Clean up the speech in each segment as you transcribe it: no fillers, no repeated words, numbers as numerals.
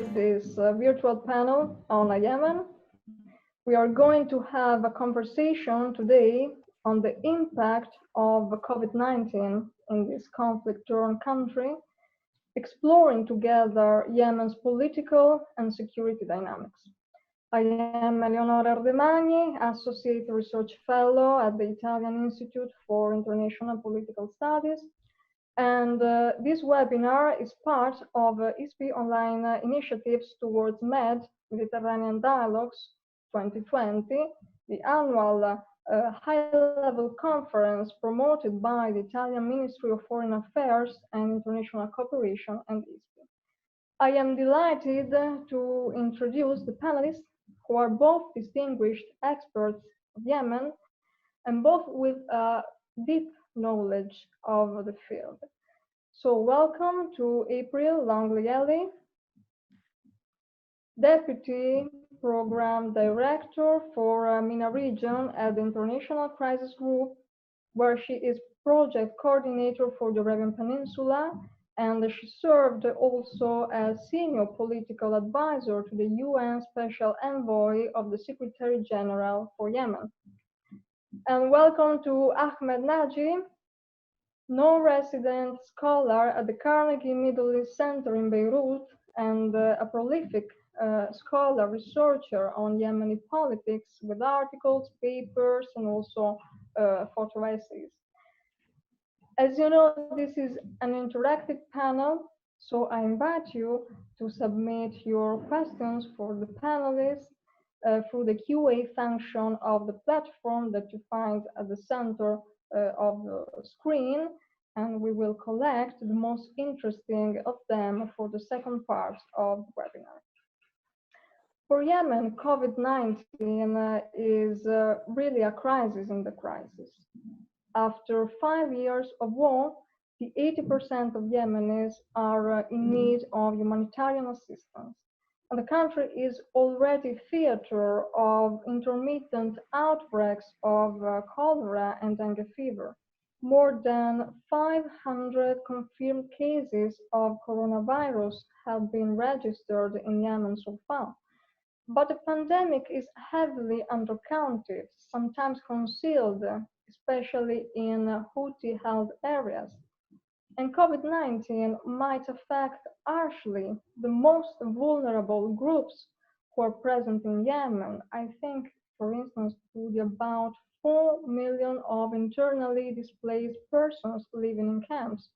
this virtual panel on Yemen. We are going to have a conversation today on the impact of COVID-19 in this conflict-torn country, exploring together Yemen's political and security dynamics. I am Eleonora Ardemagni, Associate Research Fellow at the Italian Institute for International Political Studies, and this webinar is part of ISPI online initiatives towards MED, Mediterranean Dialogues 2020, the annual high-level conference promoted by the Italian Ministry of Foreign Affairs and International Cooperation and ISPI. I am delighted to introduce the panelists, who are both distinguished experts of Yemen and both with deep knowledge of the field. So welcome to April Longley, Deputy Program Director for MENA region at the International Crisis Group, where she is Project Coordinator for the Arabian Peninsula, and she served also as Senior Political Advisor to the UN Special Envoy of the Secretary General for Yemen. And welcome to Ahmed Nagi, non-resident scholar at the Carnegie Middle East Center in Beirut and a prolific scholar, researcher on Yemeni politics with articles, papers, and also photo essays. As you know, this is an interactive panel, so I invite you to submit your questions for the panelists through the QA function of the platform that you find at the center of the screen, and we will collect the most interesting of them for the second part of the webinar. For Yemen, COVID-19 is really a crisis in the crisis. After 5 years of war, the 80% of Yemenis are in need of humanitarian assistance. And the country is already theater of intermittent outbreaks of cholera and dengue fever. More than 500 confirmed cases of coronavirus have been registered in Yemen so far. But the pandemic is heavily undercounted, sometimes concealed, especially in Houthi-held areas. And COVID-19 might affect harshly the most vulnerable groups who are present in Yemen. I think, for instance, to the about 4 million of internally displaced persons living in camps,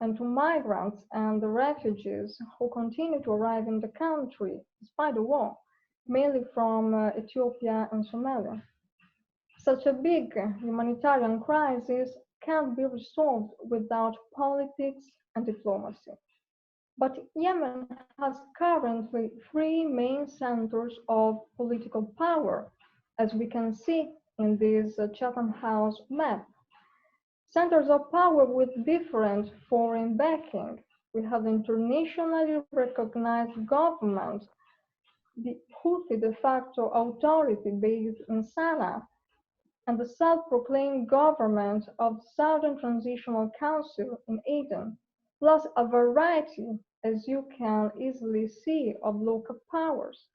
and to migrants and the refugees who continue to arrive in the country despite the war, mainly from Ethiopia and Somalia. Such a big humanitarian crisis can't be resolved without politics and diplomacy. But Yemen has currently 3 main centers of political power, as we can see in this Chatham House map. Centers of power with different foreign backing. We have the internationally recognized government, the Houthi de facto authority based in Sana'a, and the self-proclaimed government of the Southern Transitional Council in Aden, plus a variety, as you can easily see, of local powers.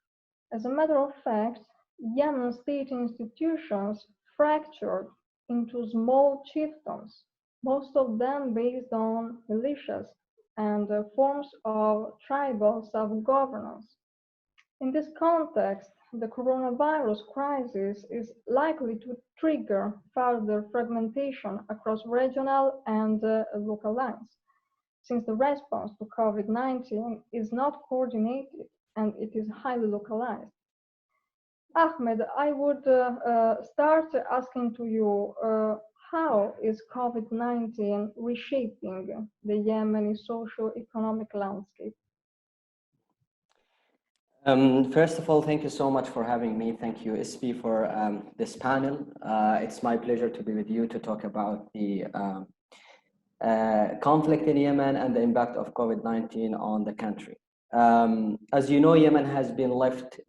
As a matter of fact, Yemen state institutions fractured into small chiefdoms, most of them based on militias and forms of tribal self-governance. In this context, the coronavirus crisis is likely to trigger further fragmentation across regional and local lines, since the response to COVID-19 is not coordinated and it is highly localized. Ahmed, I would start asking to you, how is COVID-19 reshaping the Yemeni socio-economic landscape? First of all, thank you so much for having me. Thank you, ISPI, for this panel. It's my pleasure to be with you to talk about the conflict in Yemen and the impact of COVID-19 on the country. As you know, Yemen has been left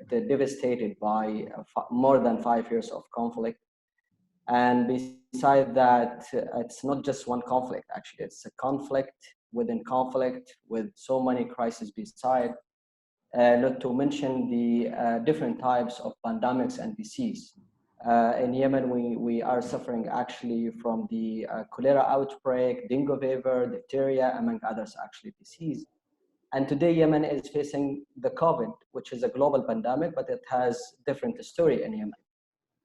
devastated by more than 5 years of conflict. And besides that, it's not just one conflict, actually. It's a conflict within conflict, with so many crises beside, not to mention the different types of pandemics and disease. In Yemen, we are suffering actually from the cholera outbreak, dengue fever, diphtheria, among others actually disease. And today Yemen is facing the COVID, which is a global pandemic, but it has different story in Yemen.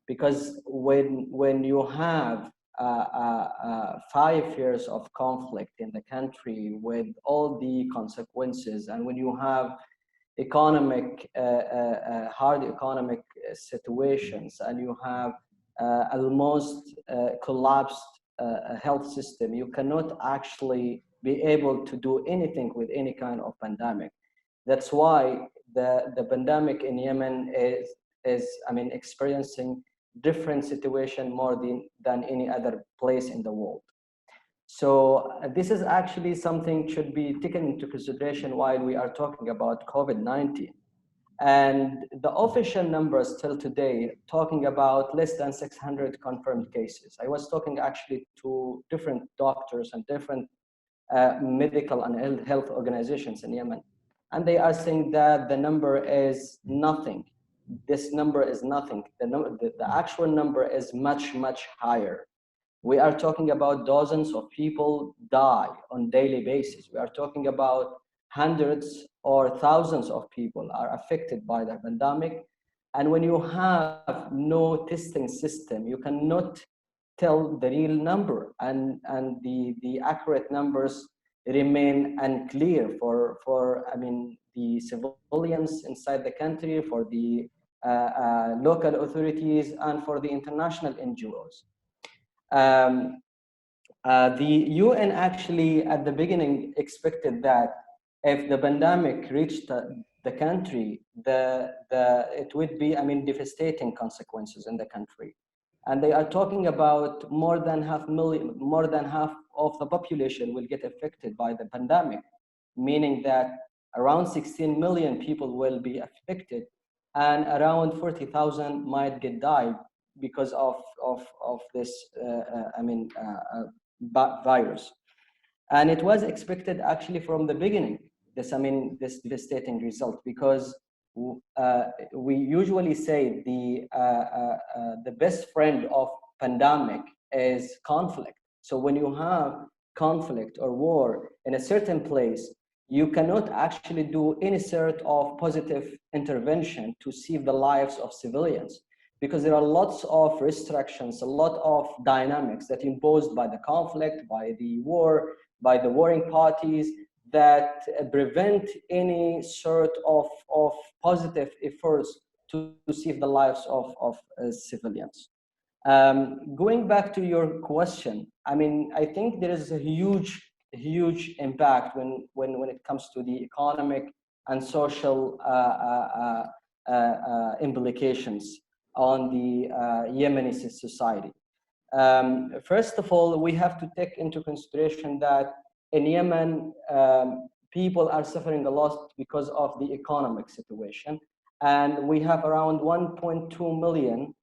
Because when you have 5 years of conflict in the country with all the consequences, and when you have hard economic situations, and you have almost collapsed health system, you cannot actually be able to do anything with any kind of pandemic. That's why the pandemic in Yemen is experiencing different situation more than any other place in the world. So this is actually something should be taken into consideration while we are talking about COVID-19. And the official numbers till today talking about less than 600 confirmed cases. I was talking actually to different doctors and different medical and health organizations in Yemen. And they are saying that the number is nothing. This number is nothing. The actual number is much, much higher. We are talking about dozens of people die on daily basis. We are talking about hundreds or thousands of people are affected by the pandemic. And when you have no testing system, you cannot tell the real number, and the accurate numbers remain unclear for the civilians inside the country, for the local authorities, and for the international NGOs. The UN actually at the beginning expected that if the pandemic reached the country, it would be devastating consequences in the country. And they are talking about more than half of the population will get affected by the pandemic, meaning that around 16 million people will be affected, and around 40,000 might get died because of this virus. And it was expected actually from the beginning, this devastating result, because we usually say the best friend of pandemic is conflict. So when you have conflict or war in a certain place, you cannot actually do any sort of positive intervention to save the lives of civilians, because there are lots of restrictions, a lot of dynamics that imposed by the conflict, by the war, by the warring parties, that prevent any sort of positive efforts to save the lives of civilians. Going back to your question, I think there is a huge impact when it comes to the economic and social implications on the Yemeni society. First of all, we have to take into consideration that in Yemen, people are suffering a lot because of the economic situation. And we have around 1.2 million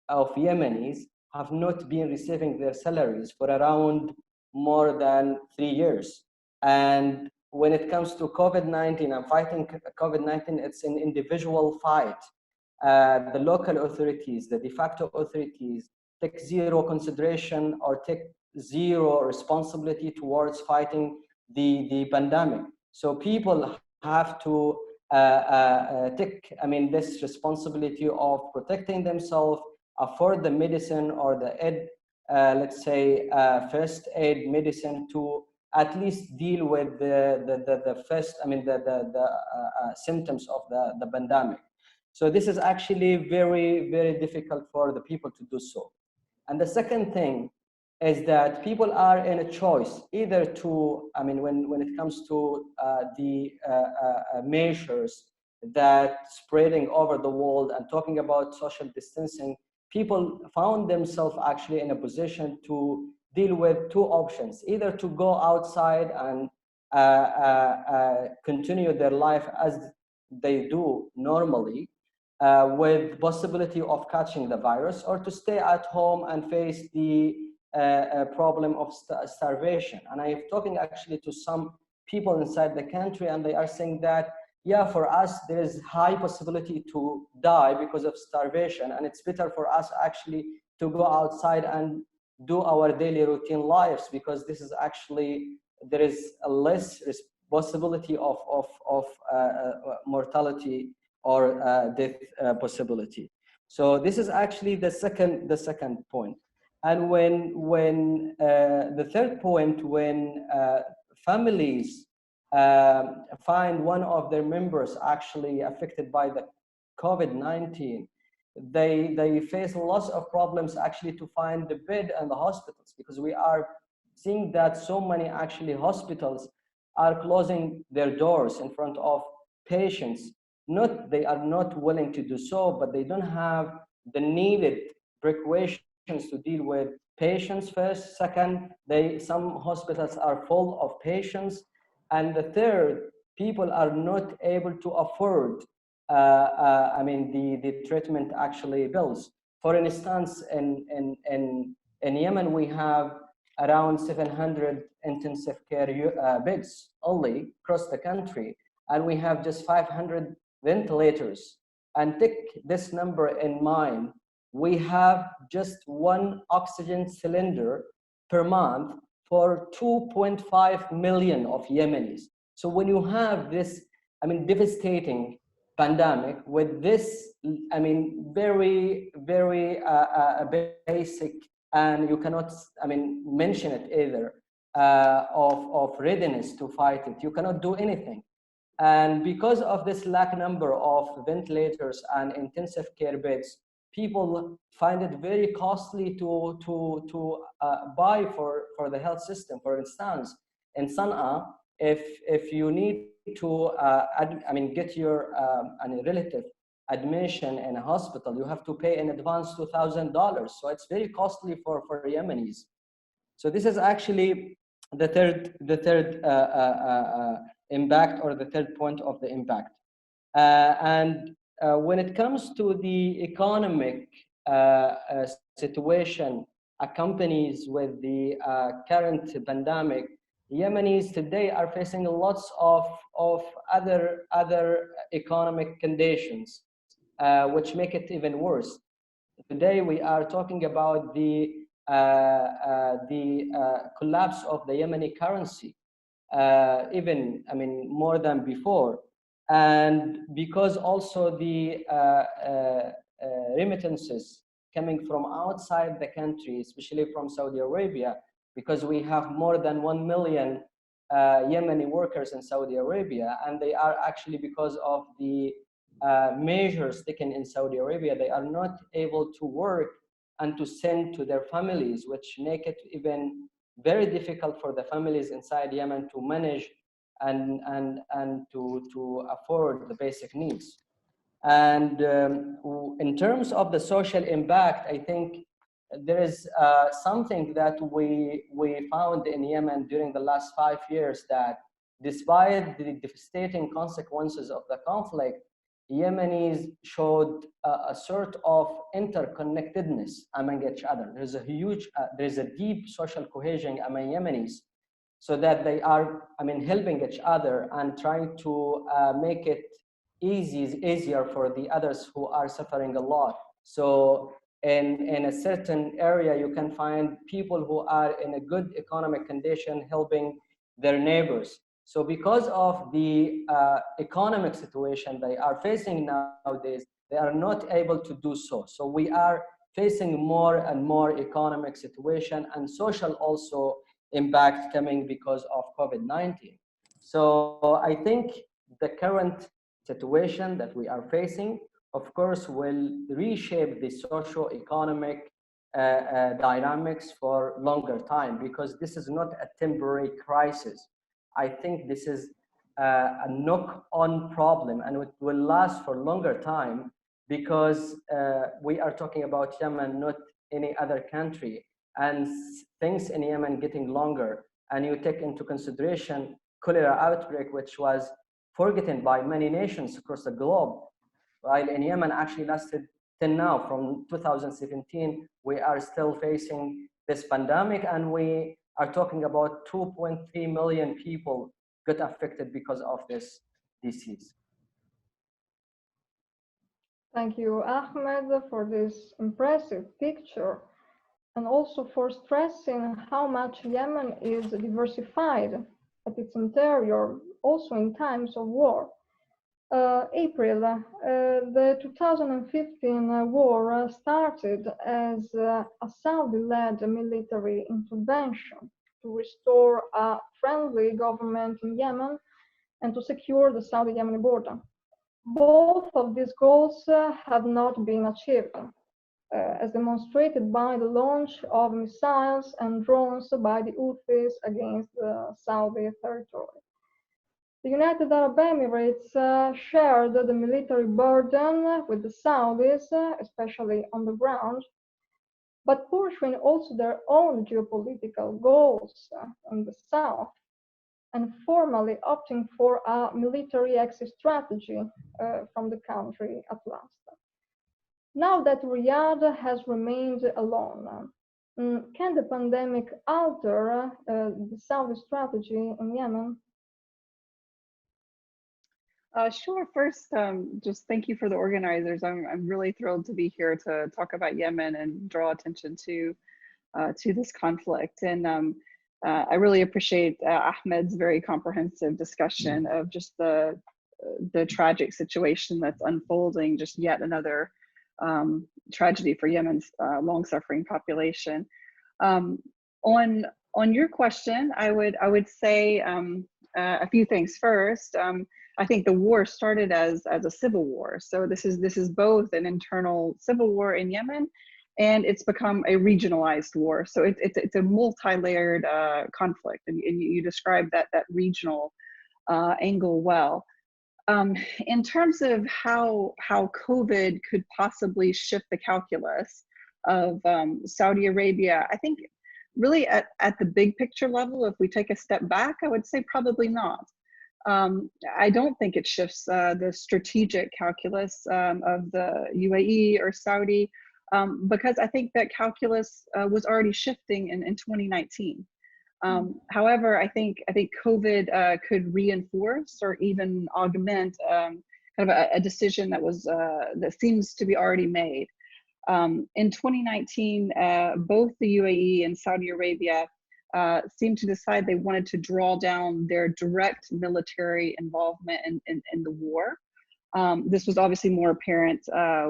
of Yemenis have not been receiving their salaries for around more than 3 years. And when it comes to COVID-19 and fighting COVID-19, it's an individual fight. The local authorities, the de facto authorities, take zero consideration or take zero responsibility towards fighting the pandemic. So people have to take this responsibility of protecting themselves, afford the medicine or the let's say first aid medicine to at least deal with the first symptoms of the pandemic. So this is actually very, very difficult for the people to do so. And the second thing is that people are in a choice either to, when it comes to the measures that spreading over the world and talking about social distancing, people found themselves actually in a position to deal with two options, either to go outside and continue their life as they do normally, with possibility of catching the virus, or to stay at home and face the a problem of starvation. And I'm talking actually to some people inside the country, and they are saying that, yeah, for us, there is high possibility to die because of starvation. And it's better for us actually to go outside and do our daily routine lives, because this is actually, there is a less possibility of mortality or death possibility. So this is actually the second point. And when the third point, when families find one of their members actually affected by the COVID-19, they face lots of problems actually to find the bed in the hospitals, because we are seeing that so many actually hospitals are closing their doors in front of patients. Not, they are not willing to do so, but they don't have the needed precautions to deal with patients first. Second, some hospitals are full of patients. And the third, people are not able to afford the treatment actually bills. For instance, in Yemen, we have around 700 intensive care beds only across the country, and we have just 500 ventilators. And take this number in mind, we have just one oxygen cylinder per month for 2.5 million of Yemenis. So when you have this, devastating pandemic with this, very, very basic, and you cannot, mention it either, of readiness to fight it. You cannot do anything. And because of this lack number of ventilators and intensive care beds, people find it very costly to buy for the health system. For instance, in Sana'a, if you need to get your relative admission in a hospital, you have to pay in advance $2,000. So it's very costly for Yemenis. So this is actually the third impact, or the third point of the impact. And when it comes to the economic situation accompanies with the current pandemic, Yemenis today are facing lots of other economic conditions, which make it even worse. Today we are talking about the collapse of the Yemeni currency, even more than before, and because also the remittances coming from outside the country, especially from Saudi Arabia, because we have more than 1 million Yemeni workers in Saudi Arabia, and they are actually, because of the measures taken in Saudi Arabia, they are not able to work and to send to their families, which make it even very difficult for the families inside Yemen to manage and to afford the basic needs. And in terms of the social impact, I think there is something that we found in Yemen during the last 5 years, that despite the devastating consequences of the conflict, Yemenis showed a sort of interconnectedness among each other. There's a huge, there's a deep social cohesion among Yemenis, so that they are, helping each other and trying to make it easier for the others who are suffering a lot. So in a certain area, you can find people who are in a good economic condition helping their neighbors. So because of the economic situation they are facing nowadays, they are not able to do so. So we are facing more and more economic situation and social also impact coming because of COVID-19. So I think the current situation that we are facing, of course, will reshape the socio-economic dynamics for longer time, because this is not a temporary crisis. I think this is a knock-on problem, and it will last for longer time, because we are talking about Yemen, not any other country, and things in Yemen getting longer. And you take into consideration cholera outbreak, which was forgotten by many nations across the globe, while in Yemen actually lasted till now. From 2017, we are still facing this pandemic, and we are talking about 2.3 million people got affected because of this disease. Thank you, Ahmed, for this impressive picture, and also for stressing how much Yemen is diversified at its interior, also in times of war. April, the 2015 war started as a Saudi-led military intervention to restore a friendly government in Yemen and to secure the Saudi-Yemeni border. Both of these goals have not been achieved, as demonstrated by the launch of missiles and drones by the Houthis against the Saudi territory. The United Arab Emirates shared the military burden with the Saudis, especially on the ground, but pursuing also their own geopolitical goals in the south, and formally opting for a military exit strategy from the country at last. Now that Riyadh has remained alone, can the pandemic alter the Saudi strategy in Yemen? Sure. First, just thank you for the organizers. I'm really thrilled to be here to talk about Yemen and draw attention to this conflict. And I really appreciate Ahmed's very comprehensive discussion of just the tragic situation that's unfolding, just yet another tragedy for Yemen's long-suffering population. On your question, I would say a few things. First, I think the war started as a civil war. So this is both an internal civil war in Yemen, and it's become a regionalized war. So it's a multi-layered conflict, and you described that regional angle well. In terms of how COVID could possibly shift the calculus of Saudi Arabia, I think really at the big picture level, if we take a step back, I would say probably not. I don't think it shifts the strategic calculus of the UAE or Saudi, because I think that calculus was already shifting in 2019. However, I think COVID could reinforce or even augment kind of a decision that seems to be already made. In 2019, both the UAE and Saudi Arabia seemed to decide they wanted to draw down their direct military involvement in the war. This was obviously more apparent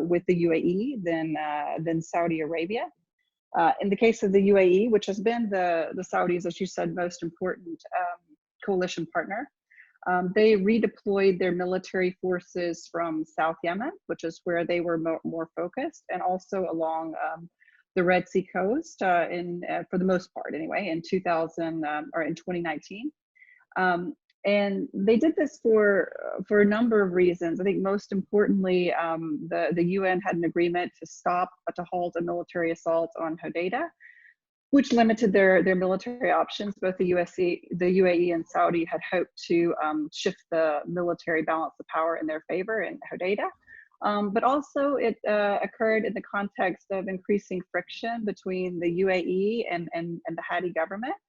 with the UAE than Saudi Arabia. In the case of the UAE, which has been the Saudis, as you said, most important coalition partner, they redeployed their military forces from South Yemen, which is where they were more focused, and also along the Red Sea coast, for the most part anyway, in 2019. And they did this for a number of reasons. I think most importantly, the UN had an agreement to halt a military assault on Hodeidah, which limited their military options. Both the UAE and Saudi had hoped to shift the military balance of power in their favor in Hodeidah. But also it occurred in the context of increasing friction between the UAE and the Hadi government.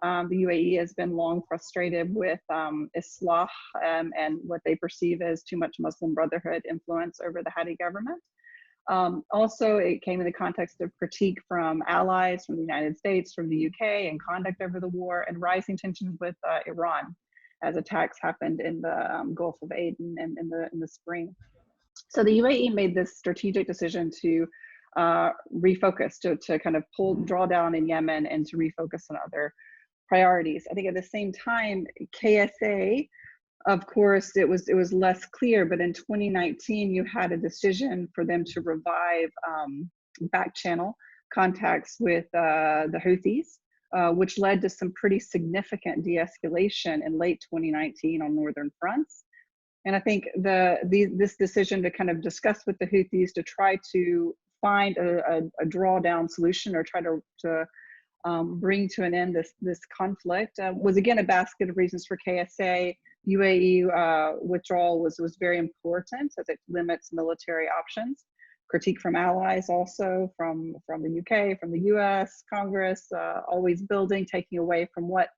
The UAE has been long frustrated with Islah and what they perceive as too much Muslim Brotherhood influence over the Hadi government. Also, it came in the context of critique from allies, from the United States, from the UK, and conduct over the war, and rising tensions with Iran as attacks happened in the Gulf of Aden and in the spring. So the UAE made this strategic decision to refocus, to kind of draw down in Yemen and to refocus on other priorities. I think at the same time, KSA, of course, it was less clear, but in 2019, you had a decision for them to revive back channel contacts with the Houthis, which led to some pretty significant de-escalation in late 2019 on northern fronts. And I think this decision to kind of discuss with the Houthis to try to find a drawdown solution or try to bring to an end this conflict was again a basket of reasons for KSA. UAE withdrawal was very important as it limits military options. critique from allies also, from the UK, from the US, Congress, always building, taking away from what,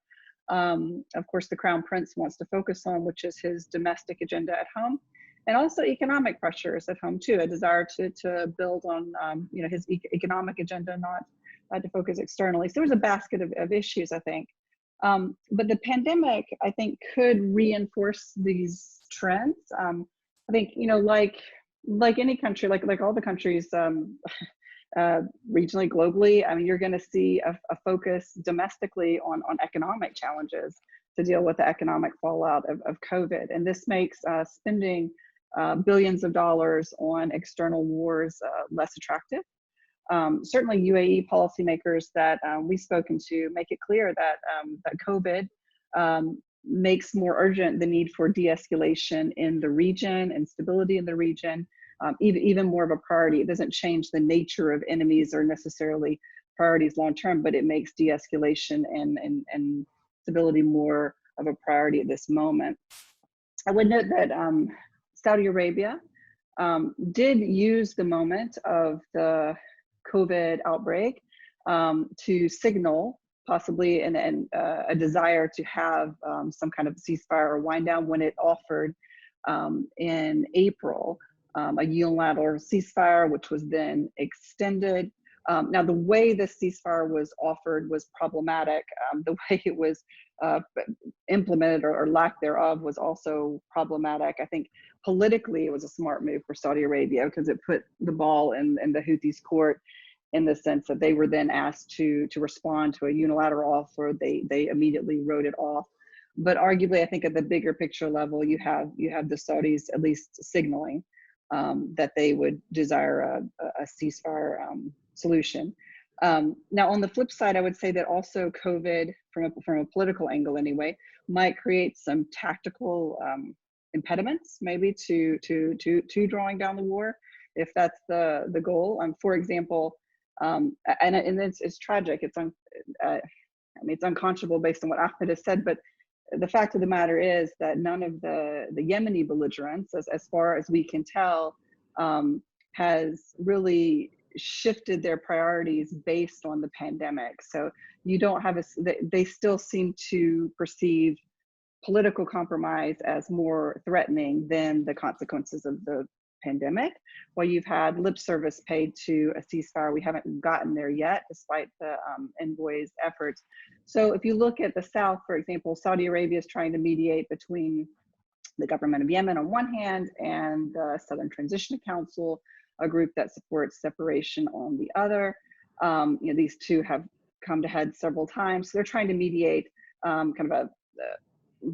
of course, the Crown Prince wants to focus on, which is his domestic agenda at home. And also economic pressures at home too, a desire to build on his economic agenda, not to focus externally. So there's a basket of issues, I think. But the pandemic, I think, could reinforce these trends. I think, like any country, like all the countries regionally, globally, I mean, you're going to see a focus domestically on economic challenges to deal with the economic fallout of COVID. And this makes spending billions of dollars on external wars less attractive. Certainly UAE policymakers that we've spoken to make it clear that, that COVID makes more urgent the need for de-escalation in the region and stability in the region, even more of a priority. It doesn't change the nature of enemies or necessarily priorities long-term, but it makes de-escalation and stability more of a priority at this moment. I would note that Saudi Arabia did use the moment of the COVID outbreak to signal possibly a desire to have some kind of ceasefire or wind down when it offered in April a unilateral ceasefire, which was then extended. Now, the way the ceasefire was offered was problematic. The way it was implemented or lack thereof was also problematic. I think politically it was a smart move for Saudi Arabia because it put the ball in the Houthis' court, in the sense that they were then asked to respond to a unilateral offer. They immediately wrote it off. But arguably, I think at the bigger picture level, you have the Saudis at least signaling that they would desire a ceasefire solution. Now, on the flip side, I would say that also COVID, from a political angle anyway, might create some tactical impediments, maybe to drawing down the war, if that's the goal. For example, and it's tragic. It's unconscionable based on what Ahmed has said, but the fact of the matter is that none of the Yemeni belligerents, as far as we can tell, has really shifted their priorities based on the pandemic. So you don't have they still seem to perceive political compromise as more threatening than the consequences of the pandemic. While you've had lip service paid to a ceasefire, we haven't gotten there yet, despite the envoy's efforts. So if you look at the South, for example, Saudi Arabia is trying to mediate between the government of Yemen on one hand and the Southern Transition Council, a group that supports separation, on the other. These two have come to head several times. So they're trying to mediate kind of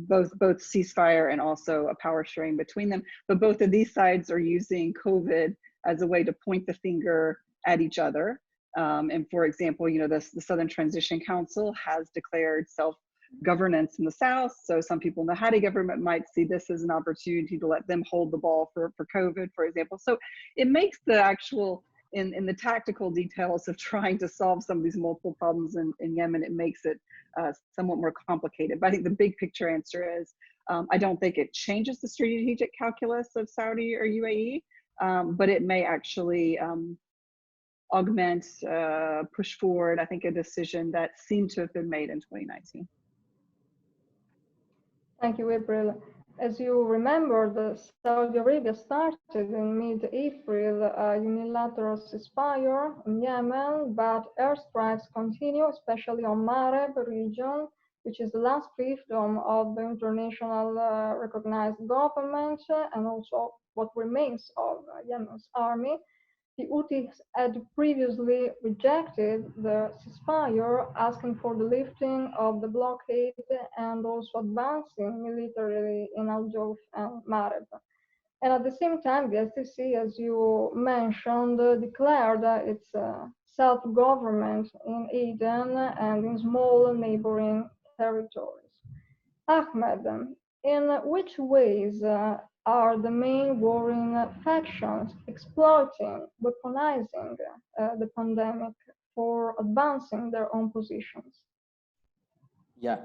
both ceasefire and also a power sharing between them. But both of these sides are using COVID as a way to point the finger at each other. And for example, the Southern Transition Council has declared self-governance in the South. So some people in the Hadi government might see this as an opportunity to let them hold the ball for COVID, for example. So it makes the actual, in the tactical details of trying to solve some of these multiple problems in Yemen, it makes it somewhat more complicated. But I think the big picture answer is, I don't think it changes the strategic calculus of Saudi or UAE, but it may actually augment, push forward, I think, a decision that seemed to have been made in 2019. Thank you, April. As you remember, Saudi Arabia started in mid-April a unilateral ceasefire in Yemen, but airstrikes continue, especially on Mareb region, which is the last fiefdom of the international recognized government and also what remains of Yemen's army. The Houthis had previously rejected the ceasefire, asking for the lifting of the blockade and also advancing militarily in Al Jouf and Mareb. And at the same time, the STC, as you mentioned, declared its self-government in Aden and in small neighboring territories. Ahmed, in which ways are the main warring factions exploiting, weaponizing the pandemic for advancing their own positions? Yeah,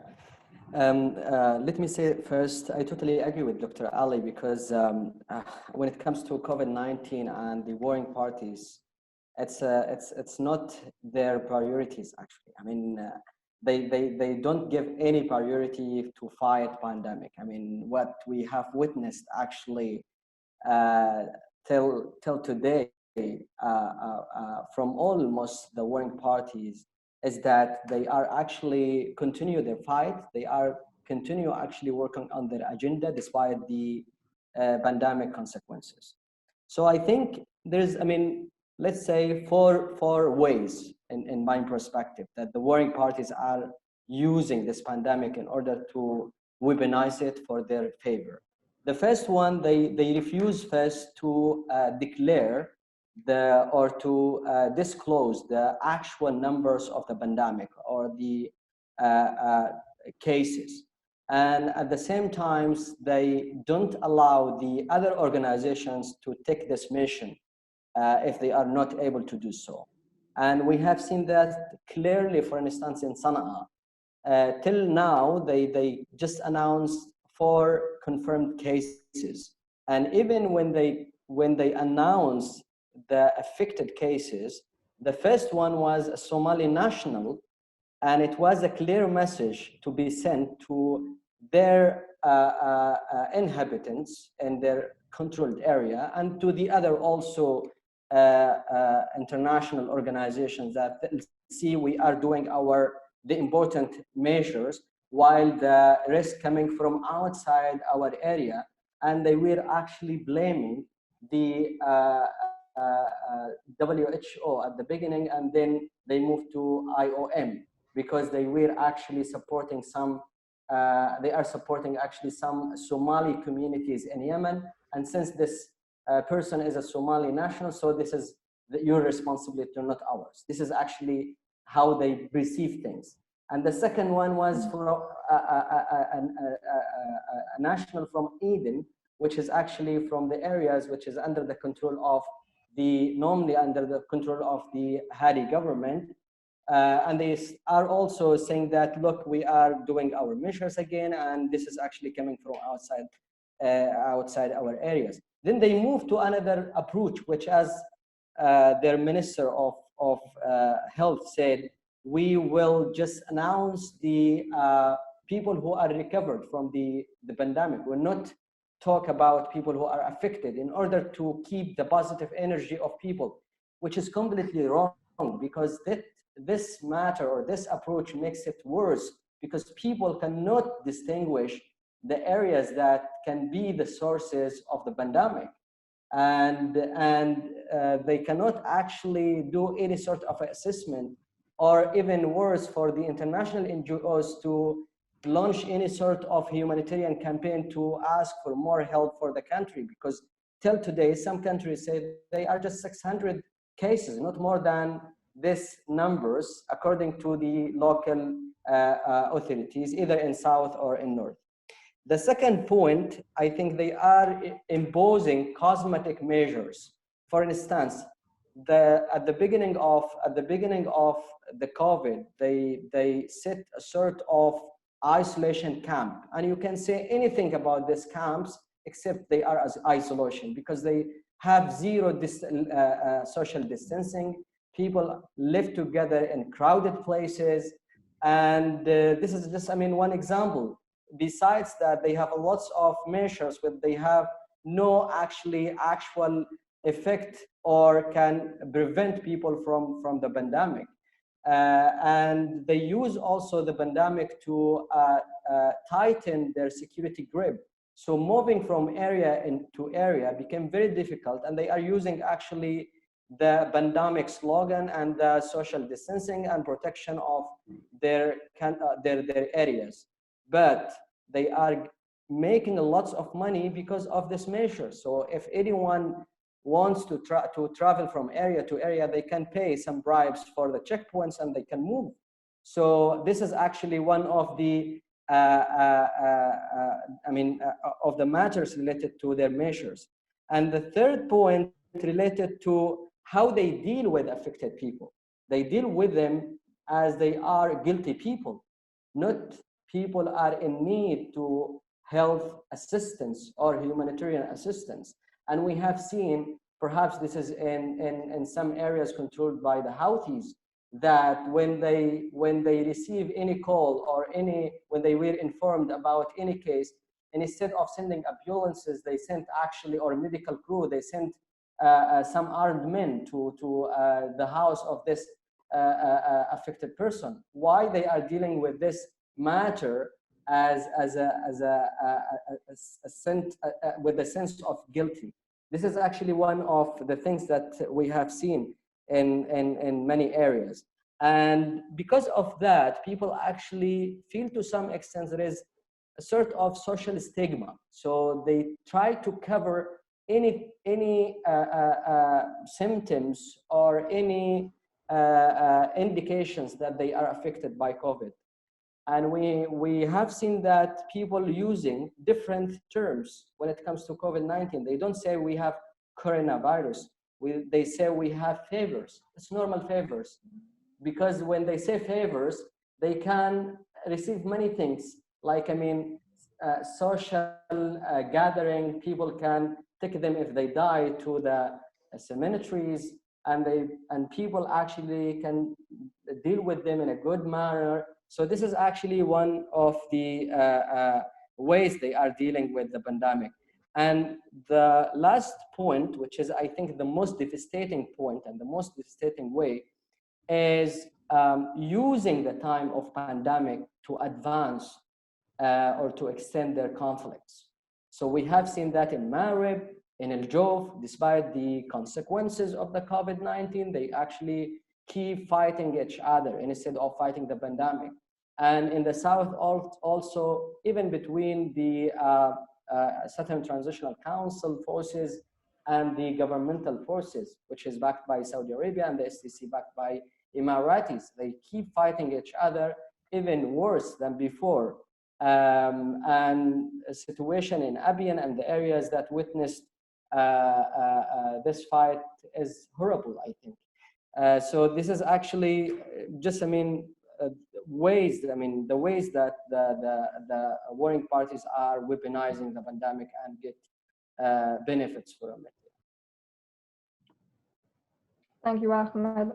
Let me say first, I totally agree with Dr. Ali because when it comes to COVID-19 and the warring parties, it's not their priorities actually. I mean, they don't give any priority to fight pandemic. I mean, what we have witnessed actually uh, till today from almost the warring parties is that they are actually continue their fight. They are continue actually working on their agenda despite the pandemic consequences. So I think there's, I mean, let's say four ways in my perspective that the warring parties are using this pandemic in order to weaponize it for their favor. The first one, they refuse first to declare or to disclose the actual numbers of the pandemic or the uh, uh, cases. And at the same time, they don't allow the other organizations to take this mission if they are not able to do so. And we have seen that clearly, for instance, in Sana'a. Till now, they just announced 4 confirmed cases. And even when they announced the affected cases, the first one was a Somali national, and it was a clear message to be sent to their inhabitants in their controlled area and to the other also international organizations that see we are doing the important measures while the risk coming from outside our area, and they were actually blaming the WHO at the beginning, and then they moved to IOM because they were actually supporting some, they are supporting actually some Somali communities in Yemen. And since this person is a Somali national, so this is your responsibility, not ours. This is actually how they perceive things. And the second one was from a national from Eden, which is actually from the areas which is under the control of normally under the control of the Hadi government. And they are also saying that, look, we are doing our measures again, and this is actually coming from outside our areas. Then they move to another approach, which as their minister of health said, we will just announce the people who are recovered from the pandemic. We'll not talk about people who are affected in order to keep the positive energy of people, which is completely wrong, because this matter or this approach makes it worse, because people cannot distinguish the areas that can be the sources of the pandemic, and they cannot actually do any sort of assessment, or even worse, for the international NGOs to launch any sort of humanitarian campaign to ask for more help for the country, because till today some countries say they are just 600 cases, not more than these numbers according to the local authorities, either in south or in north. The second point, I think they are imposing cosmetic measures. For instance, at the beginning of the COVID, they set a sort of isolation camp, and you can say anything about these camps except they are as isolation, because they have zero social distancing. People live together in crowded places, and this is just, I mean, one example. Besides that, they have lots of measures where they have no actual effect or can prevent people from the pandemic. And they use also the pandemic to tighten their security grip. So moving from area into area became very difficult, and they are using actually the pandemic slogan and the social distancing and protection of their areas. But they are making lots of money because of this measure. So if anyone wants to travel from area to area, they can pay some bribes for the checkpoints and they can move. So this is actually one of the of the matters related to their measures. And the third point related to how they deal with affected people. They deal with them as they are guilty people, not people are in need to health assistance or humanitarian assistance. And we have seen, perhaps this is in some areas controlled by the Houthis, that when they receive any call or when they were informed about any case, and instead of sending ambulances, they sent actually, or medical crew, they sent some armed men to the house of this affected person. Why they are dealing with this matter with a sense of guilty? This is actually one of the things that we have seen in many areas. And because of that, people actually feel to some extent there is a sort of social stigma. So they try to cover any symptoms or any indications that they are affected by COVID. And we have seen that people using different terms when it comes to COVID-19. They don't say we have coronavirus. They say we have fevers. It's normal fevers. Because when they say favors, they can receive many things, like, social gathering. People can take them if they die to the cemeteries, and people actually can deal with them in a good manner. So this is actually one of the ways they are dealing with the pandemic. And the last point, which is, I think, the most devastating point and the most devastating way, is using the time of pandemic to advance or to extend their conflicts. So we have seen that in Maghreb, in El Jof, despite the consequences of the COVID-19, they actually keep fighting each other instead of fighting the pandemic. And in the South also, even between the Southern Transitional Council forces and the governmental forces, which is backed by Saudi Arabia, and the STC backed by Emiratis, they keep fighting each other even worse than before. And a situation in Abiyan and the areas that witnessed this fight is horrible, I think. So this is actually just, ways, the ways that the warring parties are weaponizing the pandemic and get benefits from it. Thank you, Ahmed.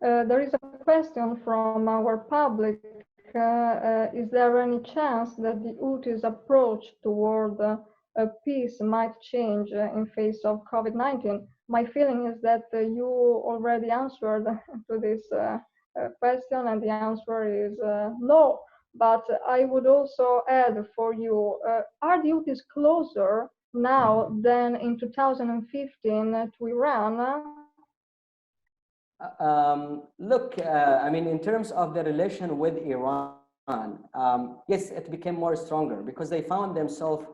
There is a question from our public. Is there any chance that the Houthis' approach toward peace might change in face of COVID-19? My feeling is that you already answered to this question, and the answer is no. But I would also add for you, are the Houthis closer now than in 2015 to Iran? Look, in terms of the relation with Iran, yes, it became more stronger because they found themselves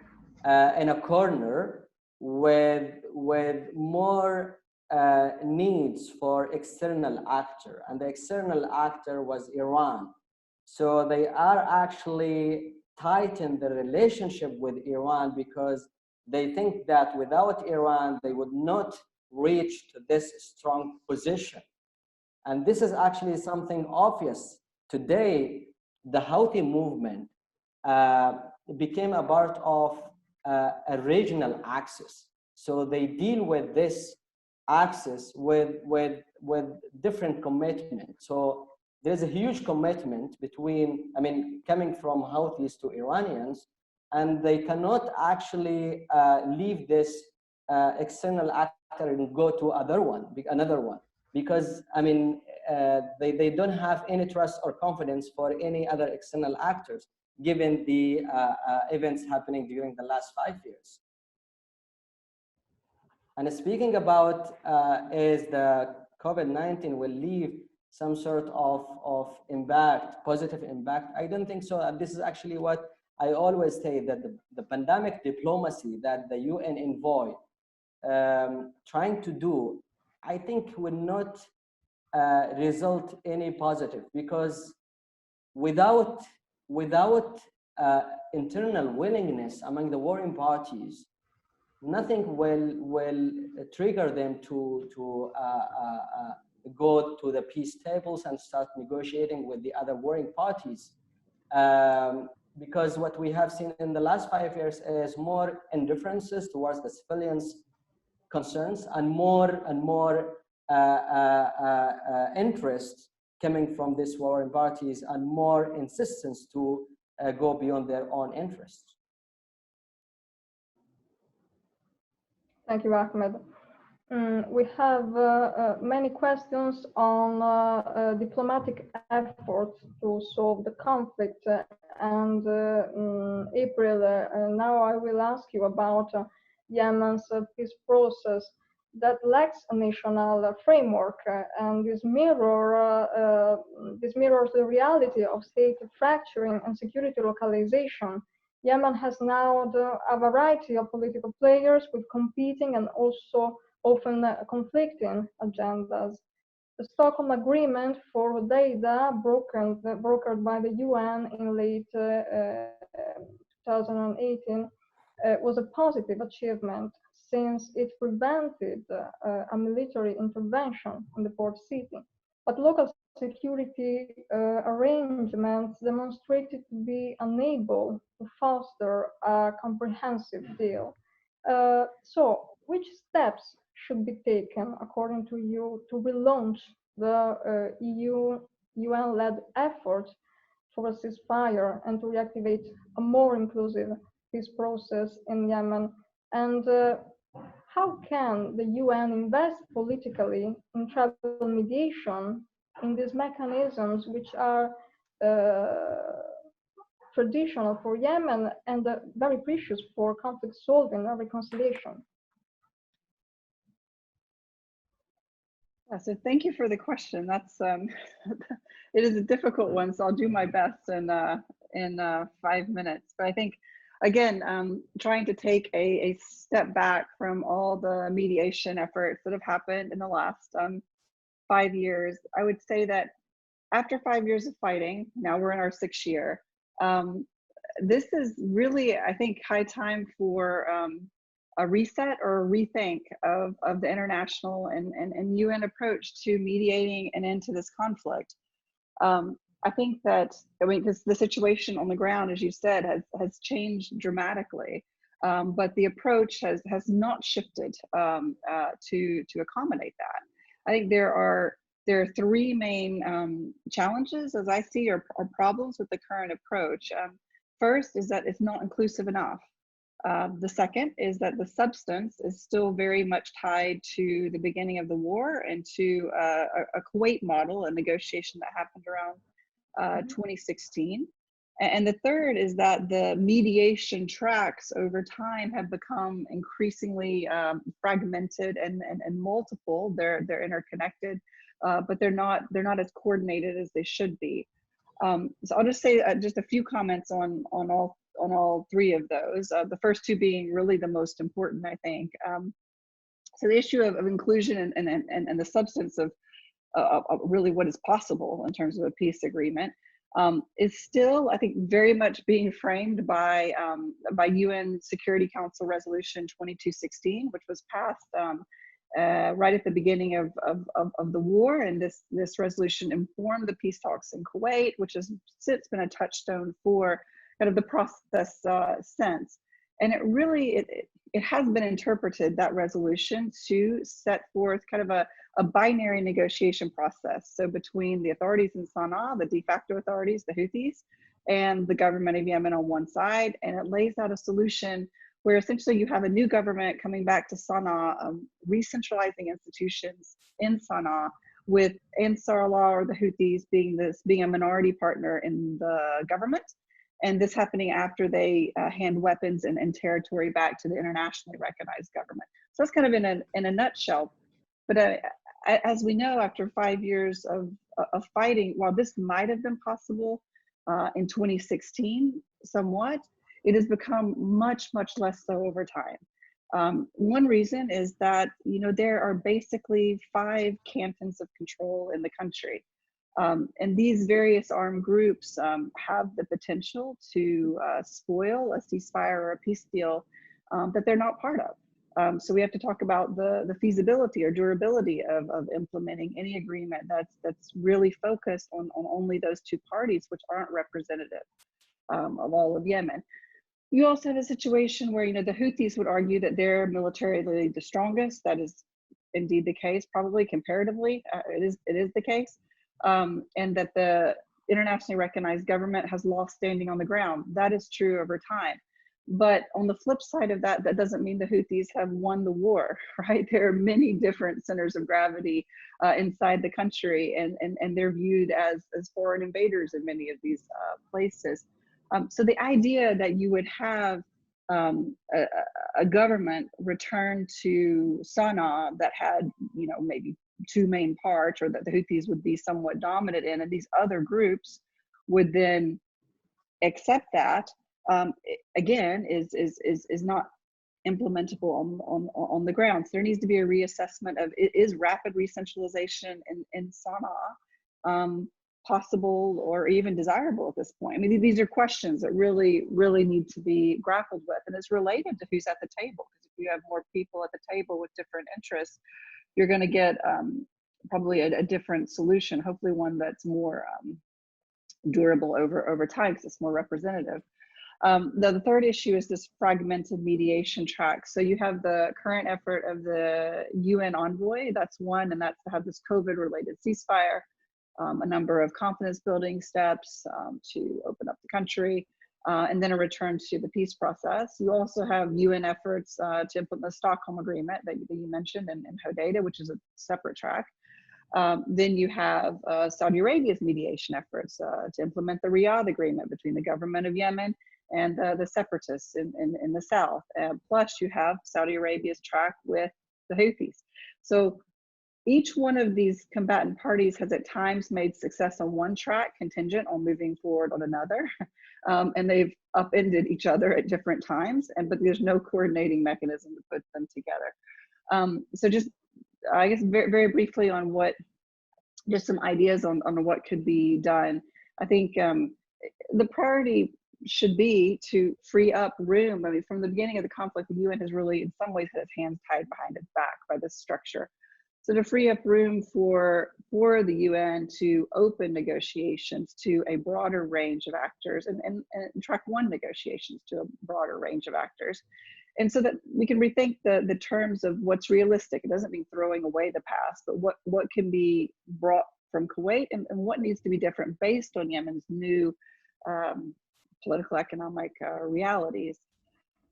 in a corner with more needs for external actor, and the external actor was Iran. So they are actually tighten the relationship with Iran because they think that without Iran, they would not reach to this strong position. And this is actually something obvious. Today, the Houthi movement became a part of a regional axis. So they deal with this axis with different commitments. So there's a huge commitment between, coming from Houthis to Iranians, and they cannot actually leave this external actor and go to another one. Because they don't have any trust or confidence for any other external actors, given the events happening during the last 5 years. And speaking about is the COVID-19 will leave some sort of impact, positive impact, I don't think so. This is actually what I always say, that the pandemic diplomacy that the UN envoy trying to do, I think will not result any positive, because without internal willingness among the warring parties, nothing will trigger them to go to the peace tables and start negotiating with the other warring parties. because what we have seen in the last 5 years is more indifferences towards the civilians' concerns and more interest coming from these warring parties and more insistence to go beyond their own interests. Thank you, Ahmed. We have many questions on diplomatic efforts to solve the conflict. And April, now I will ask you about Yemen's peace process that lacks a national framework, and this mirrors the reality of state fracturing and security localization. Yemen has now a variety of political players with competing and also often conflicting agendas. The Stockholm Agreement for Hodeidah, brokered by the UN in late 2018, was a positive achievement since it prevented a military intervention in the port city. But local security arrangements demonstrated to be unable to foster a comprehensive deal. So, which steps should be taken, according to you, to relaunch the EU-UN-led efforts for a ceasefire and to reactivate a more inclusive peace process in Yemen? And how can the UN invest politically in tribal mediation in these mechanisms which are traditional for Yemen and very precious for conflict solving and reconciliation? Yeah, so thank you for the question. That's it is a difficult one, so I'll do my best in 5 minutes. But I think, again, trying to take a step back from all the mediation efforts that have happened in the last 5 years, I would say that after 5 years of fighting, now we're in our 6th year. This is really, I think, high time for a reset or a rethink of the international and UN approach to mediating an end to this conflict. I think that, because the situation on the ground, as you said, has changed dramatically, but the approach has not shifted to accommodate that. I think there are 3 main challenges, as I see, or problems with the current approach. First is that it's not inclusive enough. The second is that the substance is still very much tied to the beginning of the war and to a Kuwait model, a negotiation that happened around 2016. And the third is that the mediation tracks over time have become increasingly fragmented and multiple. They're interconnected, but they're not as coordinated as they should be. So I'll just say just a few comments on all 3 of those. The first 2 being really the most important, I think. So the issue of inclusion and the substance of really what is possible in terms of a peace agreement is still, I think, very much being framed by UN Security Council Resolution 2216, which was passed right at the beginning of the war, and this resolution informed the peace talks in Kuwait, which has since been a touchstone for kind of the process since. And it really, it has been interpreted, that resolution, to set forth kind of a binary negotiation process. So between the authorities in Sana'a, the de facto authorities, the Houthis, and the government of Yemen on one side, and it lays out a solution where essentially you have a new government coming back to Sana'a, re-centralizing institutions in Sana'a, with Ansar Allah, or the Houthis, being a minority partner in the government, and this happening after they hand weapons and territory back to the internationally recognized government. So that's kind of in a nutshell. But as we know, after 5 years of fighting, while this might have been possible in 2016 somewhat, it has become much less so over time. One reason is that, there are basically 5 cantons of control in the country. And these various armed groups have the potential to spoil a ceasefire or a peace deal that they're not part of. So we have to talk about the feasibility or durability of implementing any agreement that's really focused on only those two parties, which aren't representative of all of Yemen. You also have a situation where, you know, the Houthis would argue that they're militarily the strongest. That is indeed the case, probably comparatively. It is the case, and that the internationally recognized government has lost standing on the ground. That is true over time. But on the flip side of that, that doesn't mean the Houthis have won the war, right? There are many different centers of gravity inside the country, and they're viewed as foreign invaders in many of these places. So the idea that you would have a government return to Sana'a that had, you know, maybe two main parts, or that the Houthis would be somewhat dominant in, and these other groups would then accept that, again, is not implementable on the ground. So there needs to be a reassessment of, is rapid re-centralization in Sana'a possible or even desirable at this point? I mean, these are questions that really need to be grappled with, and it's related to who's at the table. Because if you have more people at the table with different interests, you're going to get probably a different solution. Hopefully, one that's more durable over time, because it's more representative. The third issue is this fragmented mediation track. So you have the current effort of the UN envoy, that's one, and that's to have this COVID-related ceasefire, a number of confidence building steps to open up the country, and then a return to the peace process. You also have UN efforts to implement the Stockholm Agreement that you mentioned, and Hodeidah, which is a separate track. Then you have Saudi Arabia's mediation efforts to implement the Riyadh Agreement between the government of Yemen and the separatists in the south. Plus you have Saudi Arabia's track with the Houthis. So each one of these combatant parties has at times made success on one track contingent on moving forward on another. And they've upended each other at different times, but there's no coordinating mechanism to put them together. So just, I guess, very briefly on just some ideas on what could be done. I think the priority should be to free up room. I mean, from the beginning of the conflict, the UN has really, in some ways, had its hands tied behind its back by this structure. So to free up room for the UN to open negotiations to a broader range of actors, and track one negotiations to a broader range of actors. And so that we can rethink the terms of what's realistic. It doesn't mean throwing away the past, but what can be brought from Kuwait, and what needs to be different based on Yemen's new political economic realities.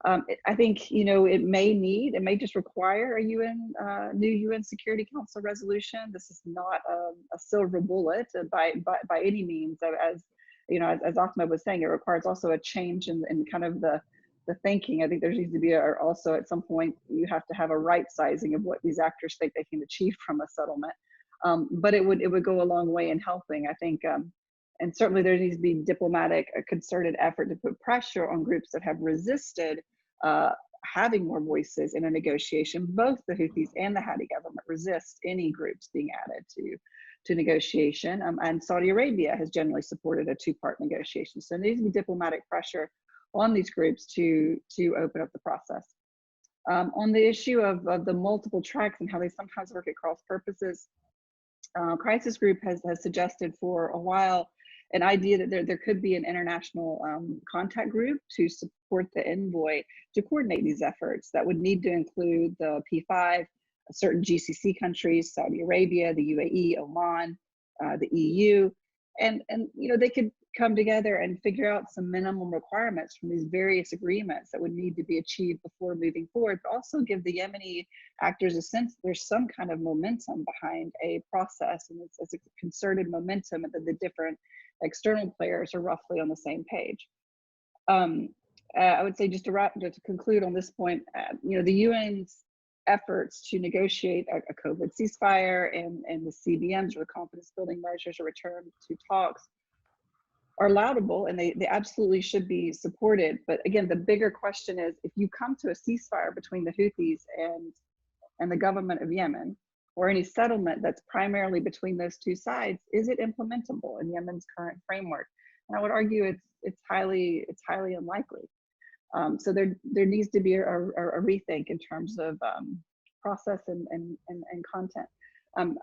I think, you know, it may just require a new UN Security Council resolution. This is not a silver bullet by any means. As you know, as Ahmed was saying, it requires also a change in kind of the thinking. I think there needs to be also at some point, you have to have a right sizing of what these actors think they can achieve from a settlement. But it would go a long way in helping, I think. And certainly there needs to be a concerted effort to put pressure on groups that have resisted having more voices in a negotiation. Both the Houthis and the Hadi government resist any groups being added to negotiation. And Saudi Arabia has generally supported a two-part negotiation. So there needs to be diplomatic pressure on these groups to open up the process. On the issue of the multiple tracks and how they sometimes work at cross purposes, Crisis Group has suggested for a while an idea that there could be an international contact group to support the envoy to coordinate these efforts. That would need to include the P5, certain GCC countries, Saudi Arabia, the UAE, Oman, the EU, and you know, they could come together and figure out some minimum requirements from these various agreements that would need to be achieved before moving forward, but also give the Yemeni actors a sense there's some kind of momentum behind a process, and it's a concerted momentum, and that the different external players are roughly on the same page. I would say, just to conclude on this point, you know, the UN's efforts to negotiate a COVID ceasefire and the CBMs, or the confidence building measures, a return to talks, are laudable, and they absolutely should be supported. But again, the bigger question is, if you come to a ceasefire between the Houthis and the government of Yemen, or any settlement that's primarily between those two sides, is it implementable in Yemen's current framework? And I would argue it's highly unlikely. So there needs to be a rethink in terms of process and content.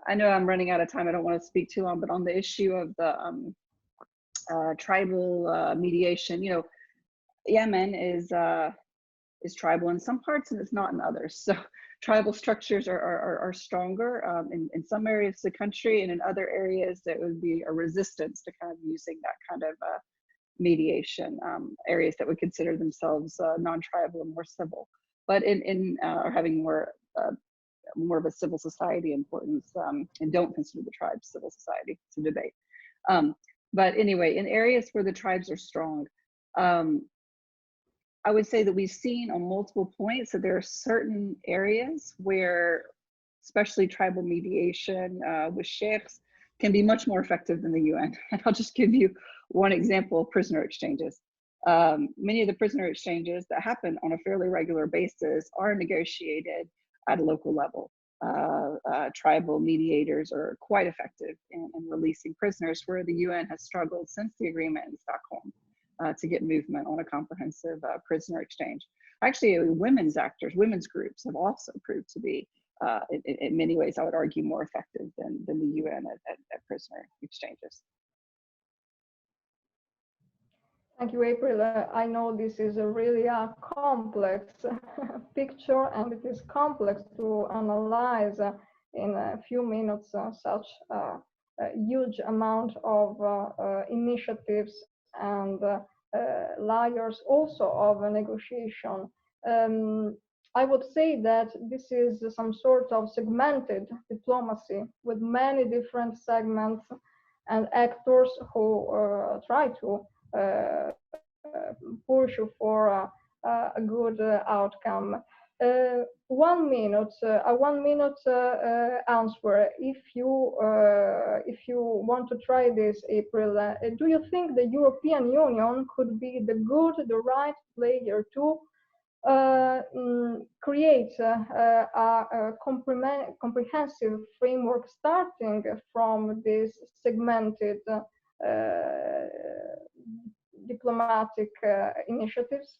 I know I'm running out of time. I don't want to speak too long, but on the issue of the tribal mediation, you know, Yemen is tribal in some parts and it's not in others. So tribal structures are stronger in some areas of the country, and in other areas there would be a resistance to kind of using that kind of mediation, areas that would consider themselves non-tribal and more civil, but or having more of a civil society importance, and don't consider the tribes civil society. It's a debate. But anyway, in areas where the tribes are strong, I would say that we've seen on multiple points that there are certain areas where, especially tribal mediation with sheikhs, can be much more effective than the UN. And I'll just give you one example of prisoner exchanges. Many of the prisoner exchanges that happen on a fairly regular basis are negotiated at a local level. Tribal mediators are quite effective in releasing prisoners, where the UN has struggled since the agreement in Stockholm to get movement on a comprehensive prisoner exchange. Actually, women's actors, women's groups have also proved to be, in many ways, I would argue, more effective than the UN at prisoner exchanges. Thank you, April. I know this is a really complex picture, and it is complex to analyze in a few minutes such a huge amount of initiatives and layers also of a negotiation. I would say that this is some sort of segmented diplomacy with many different segments and actors who try to push for a good outcome. 1 minute, a 1 minute answer. If you want to try this, April, do you think the European Union could be the right player to create a comprehensive framework starting from this segmented diplomatic initiatives?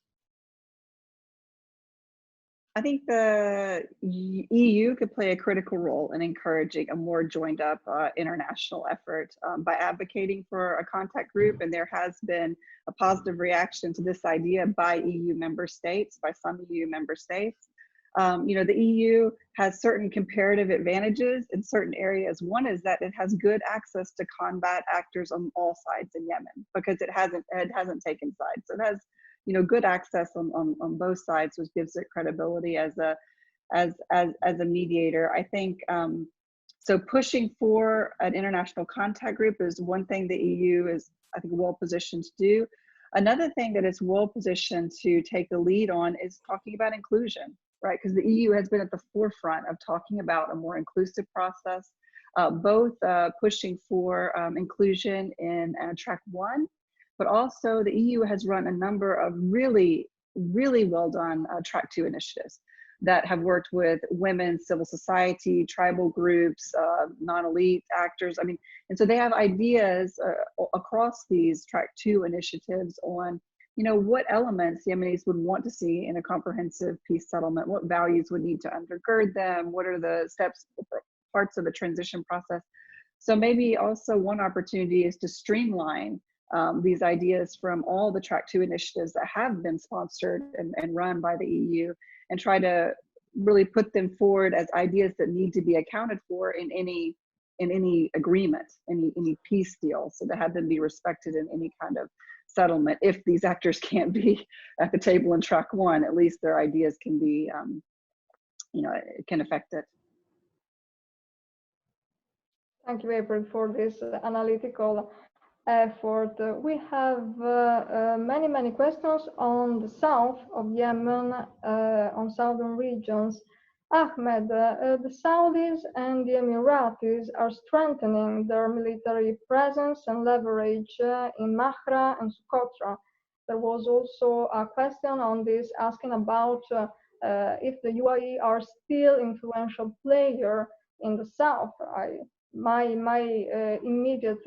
I think the EU could play a critical role in encouraging a more joined up international effort by advocating for a contact group. And there has been a positive reaction to this idea by EU member states, by some EU member states. You know, the EU has certain comparative advantages in certain areas. One is that it has good access to combat actors on all sides in Yemen, because it hasn't taken sides. So it has, you know, good access on both sides, which gives it credibility as a mediator. I think so. Pushing for an international contact group is one thing the EU is, I think, well positioned to do. Another thing that it's well positioned to take the lead on is talking about inclusion, right? Because the EU has been at the forefront of talking about a more inclusive process, both pushing for inclusion in track 1, but also the EU has run a number of really well done track 2 initiatives that have worked with women, civil society, tribal groups, non-elite actors. I mean, and so they have ideas across these track 2 initiatives on, you know, what elements Yemenis would want to see in a comprehensive peace settlement, what values would need to undergird them, what are the steps, parts of the transition process. So maybe also one opportunity is to streamline these ideas from all the track 2 initiatives that have been sponsored and run by the EU, and try to really put them forward as ideas that need to be accounted for in any agreement, any peace deal, so that have them be respected in any kind of settlement. If these actors can't be at the table in track 1, at least their ideas can be, you know, it can affect it. Thank you, April, for this analytical effort. We have many questions on the south of Yemen, on southern regions. Ahmed, the Saudis and the Emiratis are strengthening their military presence and leverage in Mahra and Socotra. There was also a question on this asking about if the UAE are still influential player in the south. My immediate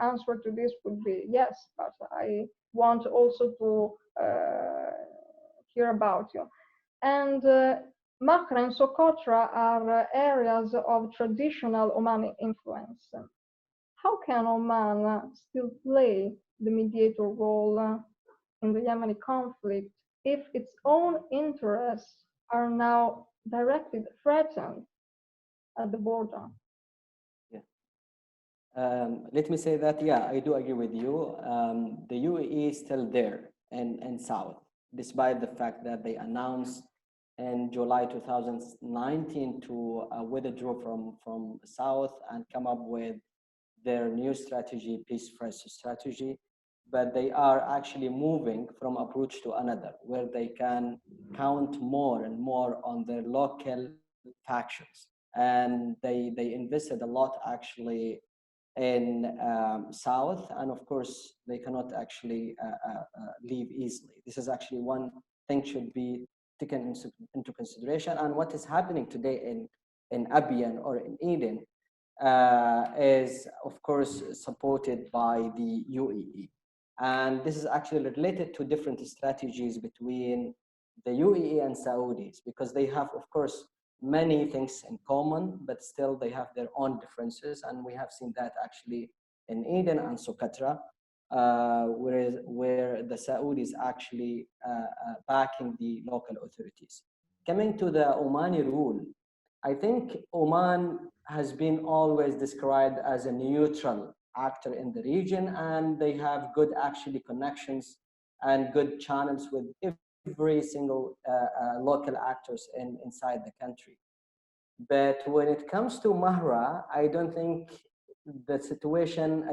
answer to this would be yes, but I want also to hear about you. And Mahra and Socotra are areas of traditional Omani influence. How can Oman still play the mediator role in the Yemeni conflict if its own interests are now directly threatened at the border? Yeah. Let me say that, yeah, I do agree with you. The UAE is still there in South, despite the fact that they announced in July 2019 to withdraw from South and come up with their new strategy, peace first strategy. But they are actually moving from approach to another, where they can count more and more on their local factions. And they invested a lot actually in South, and of course they cannot actually leave easily. This is actually one thing should be taken into consideration. And what is happening today in Abiyan or in Eden is of course supported by the UAE. And this is actually related to different strategies between the UAE and Saudis, because they have, of course, many things in common, but still they have their own differences. And we have seen that actually in Eden and Socotra, where the Saudis actually backing the local authorities. Coming to the Omani rule, I think Oman has been always described as a neutral actor in the region, and they have good actually connections and good channels with every single local actors inside the country. But when it comes to Mahra, I don't think the situation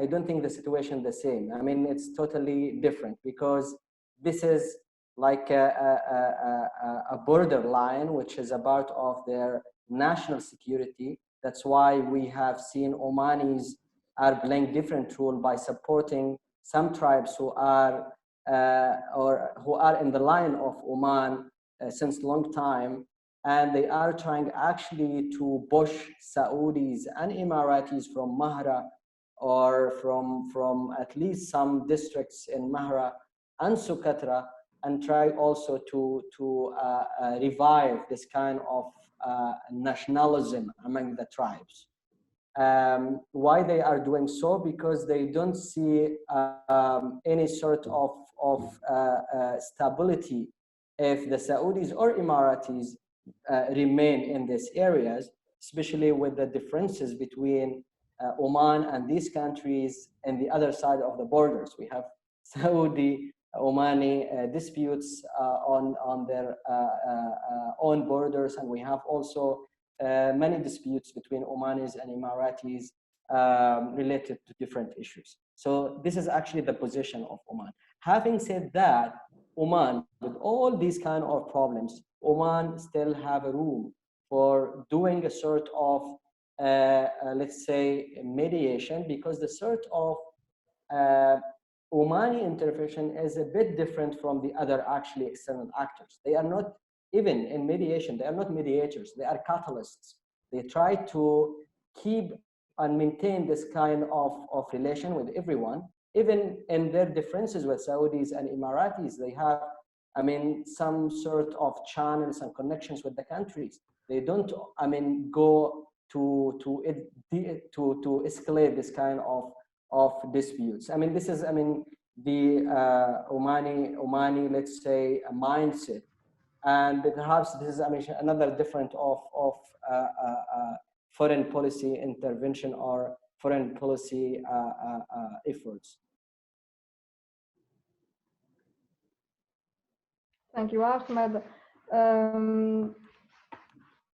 the same. I mean, it's totally different, because this is like a borderline, which is a part of their national security. That's why we have seen Omanis are playing different role by supporting some tribes who are in the line of Oman since long time, and they are trying actually to push Saudis and Emiratis from Mahra, or from at least some districts in Mahra and Socotra, and try also to revive this kind of nationalism among the tribes. Why they are doing so? Because they don't see any sort of stability if the Saudis or Emiratis remain in these areas, especially with the differences between Oman and these countries and the other side of the borders. We have Saudi Omani disputes on their own borders, and we have also many disputes between Omanis and Emiratis related to different issues. So this is actually the position of Oman. Having said that, Oman, with all these kind of problems, Oman still have a room for doing a sort of, let's say, mediation, because the sort of Omani intervention is a bit different from the other actually external actors. They are not, even in mediation, they are not mediators, they are catalysts. They try to keep and maintain this kind of relation with everyone. Even in their differences with Saudis and Emiratis, they have, I mean, some sort of channels and connections with the countries. They don't, I mean, go to escalate this kind of disputes. I mean, this is, I mean, the Omani, let's say, mindset. And perhaps this is, I mean, another different of foreign policy intervention or foreign policy efforts. Thank you, Ahmed.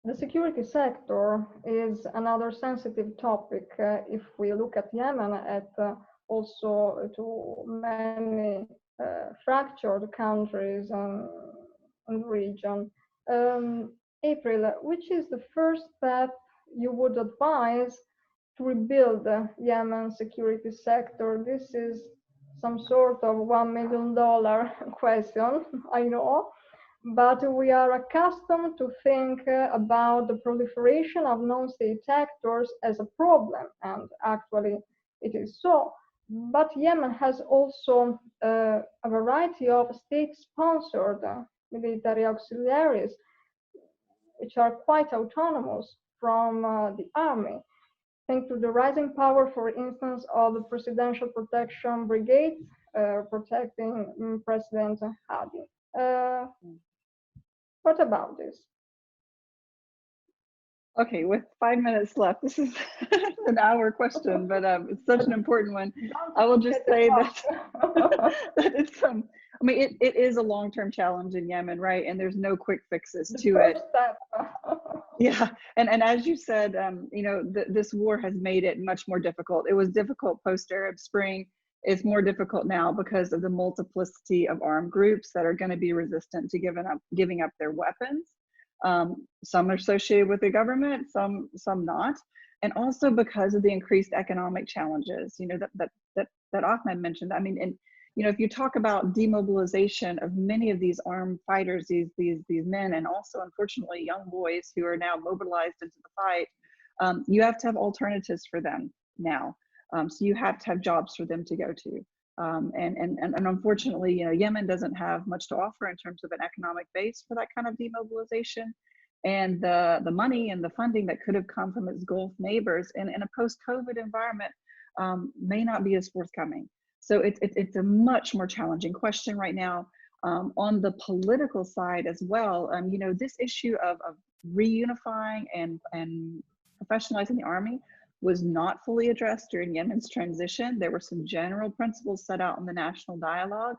The security sector is another sensitive topic if we look at Yemen, at also to many fractured countries in the region. April, which is the first step you would advise to rebuild the Yemen security sector? This is some sort of $1 million question, I know. But we are accustomed to think about the proliferation of non-state actors as a problem, and actually it is so. But Yemen has also a variety of state-sponsored military auxiliaries, which are quite autonomous from the army, thanks to the rising power, for instance, of the Presidential Protection Brigade protecting President Hadi. What about this? Okay, with 5 minutes left, this is an hour question, but it's such an important one. I will just say that, that it's I mean, it is a long-term challenge in Yemen, right? And there's no quick fixes to it. Yeah, and as you said, you know, this war has made it much more difficult. It was difficult post-Arab Spring. It's more difficult now because of the multiplicity of armed groups that are going to be resistant to giving up their weapons. Some are associated with the government, some not, and also because of the increased economic challenges, you know, that Ahmed mentioned. I mean, and you know, if you talk about demobilization of many of these armed fighters, these men, and also unfortunately young boys who are now mobilized into the fight, you have to have alternatives for them now. So you have to have jobs for them to go to. And unfortunately, you know, Yemen doesn't have much to offer in terms of an economic base for that kind of demobilization. And the money and the funding that could have come from its Gulf neighbors in a post-COVID environment may not be as forthcoming. So it's a much more challenging question right now. On the political side as well, you know, this issue of reunifying and professionalizing the army was not fully addressed during Yemen's transition. There were some general principles set out in the national dialogue,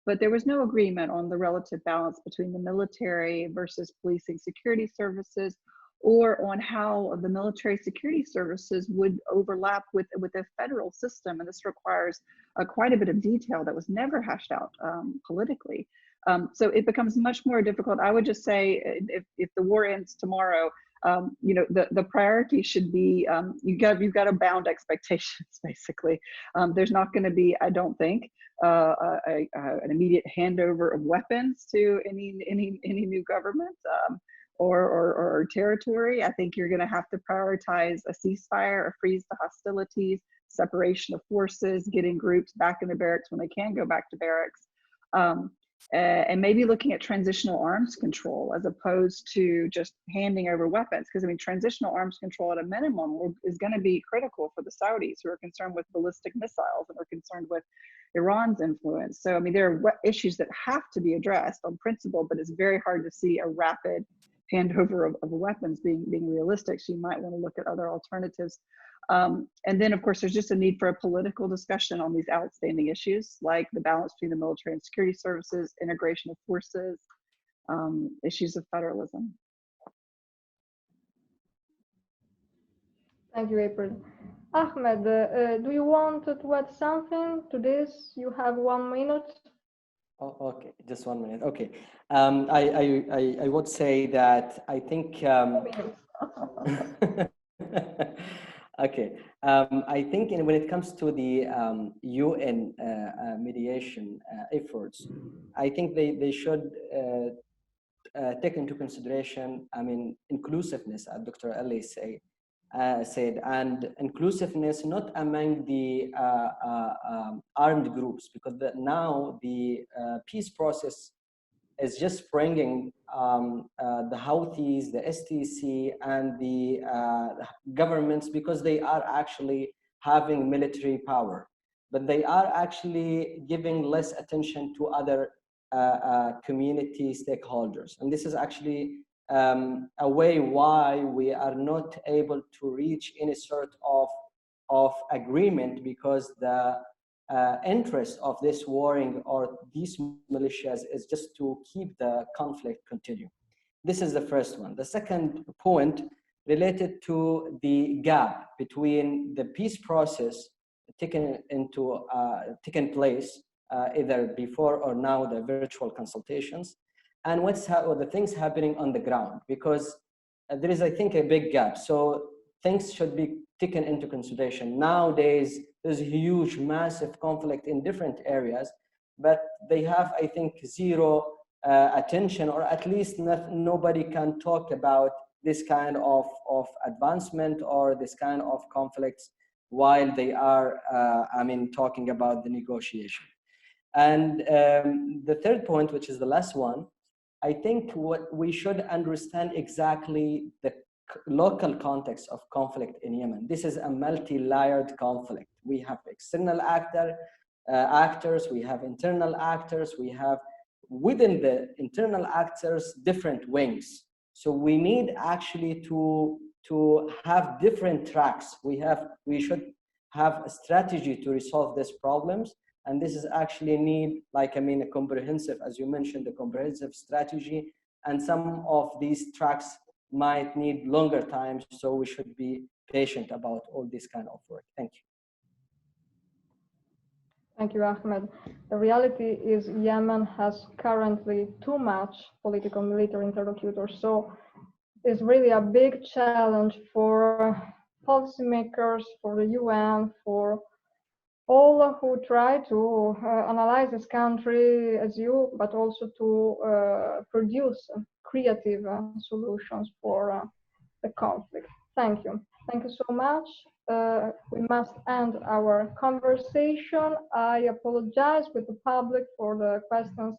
but there was no agreement on the relative balance between the military versus policing security services, or on how the military security services would overlap with the federal system. And this requires quite a bit of detail that was never hashed out politically. So it becomes much more difficult. I would just say if the war ends tomorrow, you know, the priority should be, you've got to bound expectations, basically. There's not going to be, I don't think, an immediate handover of weapons to any new government or territory. I think you're going to have to prioritize a ceasefire, a freeze to hostilities, separation of forces, getting groups back in the barracks when they can go back to barracks. And maybe looking at transitional arms control as opposed to just handing over weapons. Because I mean, transitional arms control at a minimum is going to be critical for the Saudis, who are concerned with ballistic missiles and are concerned with Iran's influence. So I mean, there are issues that have to be addressed on principle, but it's very hard to see a rapid handover of weapons being realistic. So you might want to look at other alternatives. And then, of course, there's just a need for a political discussion on these outstanding issues, like the balance between the military and security services, integration of forces, issues of federalism. Thank you, April. Ahmed, do you want to add something to this? You have 1 minute. Oh, okay, just 1 minute. Okay, I would say that I think. Okay, I think when it comes to the UN mediation efforts, I think they should take into consideration, I mean, inclusiveness, as Dr. Ali said, and inclusiveness not among the armed groups, because now the peace process is just bringing the Houthis, the STC, and the governments, because they are actually having military power, but they are actually giving less attention to other community stakeholders. And this is actually a way why we are not able to reach any sort of agreement, because the interest of this warring or these militias is just to keep the conflict continue. This is the first one. The second point related to the gap between the peace process taken place either before or now, the virtual consultations, and the things happening on the ground, because there is, I think, a big gap. So things should be taken into consideration. Nowadays, there's a huge, massive conflict in different areas, but they have, I think, zero attention, or at least nobody can talk about this kind of advancement or this kind of conflicts while they are, talking about the negotiation. And the third point, which is the last one, I think what we should understand exactly the local context of conflict in Yemen. This is a multi-layered conflict. We have external actors, we have internal actors, we have within the internal actors different wings. So we need actually to have different tracks. We should have a strategy to resolve these problems. And this is actually need, a comprehensive, as you mentioned, a comprehensive strategy. And some of these tracks might need longer time. So we should be patient about all this kind of work. Thank you. Thank you, Ahmed. The reality is Yemen has currently too much political military interlocutors. So it's really a big challenge for policymakers, for the UN, for all who try to analyze this country as you, but also to produce creative solutions for the conflict. Thank you. Thank you so much. We must end our conversation. I apologize with the public for the questions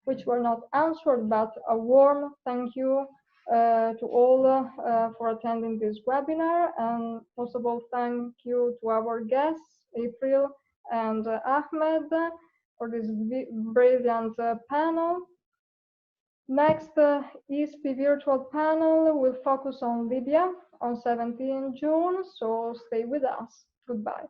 which were not answered, but a warm thank you to all for attending this webinar. And most of all, thank you to our guests, April and Ahmed, for this brilliant panel. Next ISPI virtual panel will focus on Libya on 17 June, so stay with us. Goodbye.